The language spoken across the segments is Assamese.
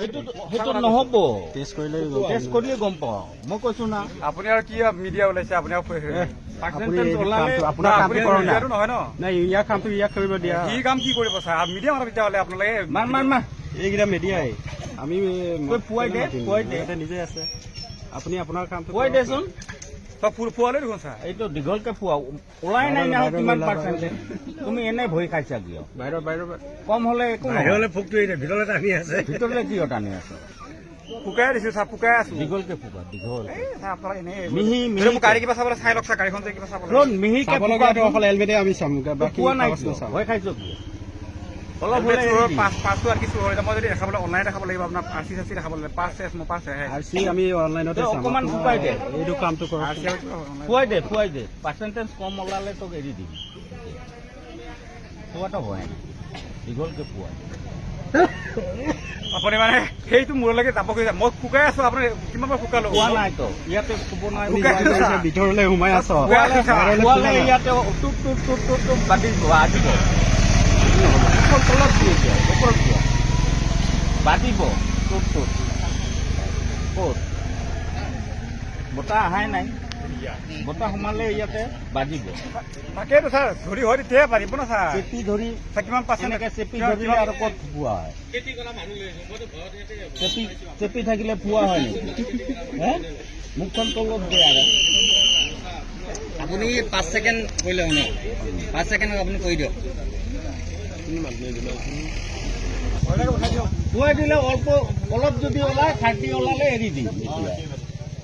সেইটো নহ'ব, টেষ্ট কৰিলে গম পাওঁ। মই কৈছো না, আপুনি আৰু কি মিডিয়া ওলাইছে, আপুনি নহয় ন, ইয়াৰ কামটো ইয়াক কৰিব দিয়া। কি কাম কি কৰিব ছাৰ, মিডিয়া মানুহ তেতিয়াহ'লে আপোনালোকে এইকেইটা মিডিয়াই আমি পুৱাই দে নিজে আছে। আপুনি আপোনাৰ কামটো পুৱাই দেচোন, ফুৱালে দেখোন ছাৰ। এইটো দীঘলকে ফুৱা ওলাই নাই নহয়, কিমান পাৰ্চেণ্টে তুমি এনে ভয় খাইছা কিয়? বাহিৰ কম হলে একো নহয়, ফুকটো ভিতৰলৈ টানি আছে, ভিতৰলৈ কিয় টানি আছে? ফুকাই দিছো ছাৰ, ফুকাই আছো। দীঘলকে ফুকা, দীঘল মিহি গাড়ী কিবা চাবলৈ চাই লওক ছাৰ, গাড়ীখন যে কিবা চাবলৈ মিহিকে অকল হেলমেটে আমি চাম, ফুৱা নাই ভয় খাইছো কিয়? পাছটো আৰু কিছু হয়, মই যদি দেখাবলৈ অনলাইন দেখাব লাগিব, আপোনাৰ আৰ চি দেখাব লাগিব, পাছ আমি অনলাইনতে অকণমান ফুকাই দে, এইটো কামটো ফুৱাই দে পাৰ্চেণ্টেজ কম ওলালে তোক এৰি দিম। ফুৱাটো হয় দীঘলকে ফুৱা। আপুনি মানে সেইটো মূৰলৈকে যাব খুজিছে, মই ফুকাই আছো। আপুনি কিমান বাৰ ফুকালো? পোৱা নাই তো, ইয়াতে ফুব নাই, ভিতৰলৈ সোমাই আছ, ইয়াতে বান্ধিব আহিব, তলত দিয়ে ওপৰত দিয়া বান্ধিব। ক'ত বতাহ অহাই নাই, বতাহ সোমালে ইয়াতে বাজিব। তাকেইতো ছাৰ, ধৰি হয় তেতিয়াহে পাৰিব না ছাৰ। চেপি ধৰি কিমান পাৰ্চেণ্ট চেপি ধৰিলে আৰু ক'ত পোৱা হয়? চেপি থাকিলে পোৱা হয় নেকি? মুখখন তলত দিয়ে আৰু আপুনি 5 ছেকেণ্ড কৰিলে শুনক, 5 ছেকেণ্ডত আপুনি কৰি দিয়ক। পুৱাই দিলে অলপ যদি ওলাই 30 ওলালে এৰি দিম।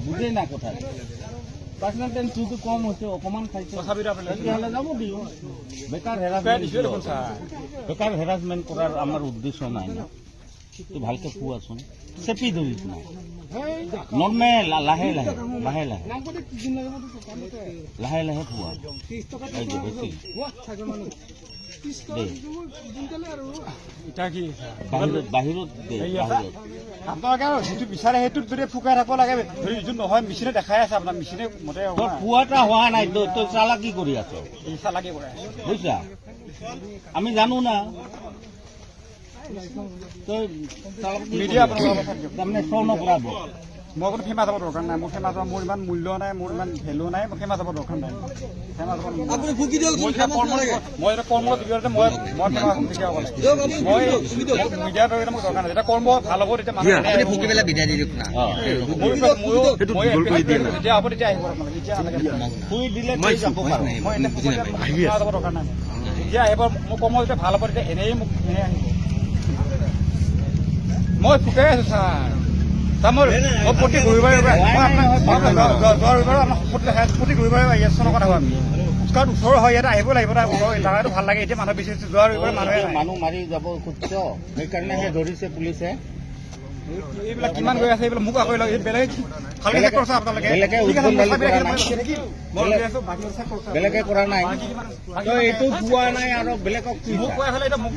বুজে না কথা, পাৰ্চেণ্টেজ যিটো কম হৈছে, অকণমান খাইছে, তেতিয়াহ'লে যাব দিওঁ। বেকাৰ হেৰাচমেণ্ট কৰাৰ আমাৰ উদ্দেশ্য নাই না। ভালকে পোৱাচোন, চেপি ধৰিছ না, নৰ্মেল লাহে লাহে পোৱা বাহিৰত আপোনালোকে আৰু যিটো বিচাৰে সেইটোত যদি ফুকাই থাকিব লাগে, ধৰি যিটো নহয় মেচিনে দেখাই আছে, আপোনাৰ মেচিনে মতে পুৱাটা হোৱা নাই, তই চালাকি কৰি আছ, চালাকি কৰে বুজিছা? আমি জানো না, তই মিডিয়া তাৰমানে শ্ব নকৰাব। মই কোনো ফেমাছ হ'ব দৰকাৰ নাই, মোৰ ফেমাছ মোৰ ইমান মূল্য নাই, মোৰ ইমান ভেলু নাই, মই ফেমাছ হ'ব দৰকাৰ নাই। মই এটা কৰ্মৰ জৰিয়তে মই ফেমাছ হ'ম, তেতিয়া অকল মই মিডিয়াৰ জৰিয়তে মোক দৰকাৰ নাই। যেতিয়া কৰ্ম ভাল হ'ব তেতিয়া মানুহে আপুনি ফুকি পেলাই বিদায় দি দিয়ক না। যেতিয়া হ'ব তেতিয়া আহিব শুই দিলে মই যাব দৰকাৰ নাই। যেতিয়া আহিব মোৰ কৰ্ম যেতিয়া ভাল হ'ব তেতিয়া এনেই মোক এনেই আহিব। মই ফুকাই আছো ছাৰ, প্ৰতি ৰবিবাৰে প্ৰতি ৰবিবাৰে ইলেকশ্যনৰ কথা আমি কাৰণ ওচৰ হয়, ইয়াতে আহিব লাগিব, ওচৰ জাগাটো ভাল লাগে। এতিয়া মানুহ বেছি যোৱা ৰবিবাৰে মানুহ মাৰি যাব খুজিছ, সেইকাৰণেহে ধৰিছে পুলিচে। এইবিলাক কিমান গৈ আছে, এইবিলাক মোক আকৌ বেলেগে ভালকে চেক কৰিছে আপোনালোকে, বেলেগে কৰা নাই, তই এইটো পোৱা নাই আৰু বেলেগক মোক কৈ আছিলে, এতিয়া মোক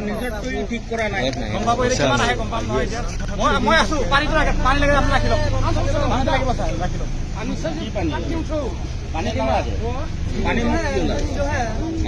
নিজে ঠিক কৰা নাই। গম পাব কিমান আহে, গম পাম নহয়। এতিয়া মই আছো, পানীটো পানী লাগে আপুনি ৰাখি লওক, লাগিব ছাৰ, ৰাখি লওক। পানী নালাগে, পানী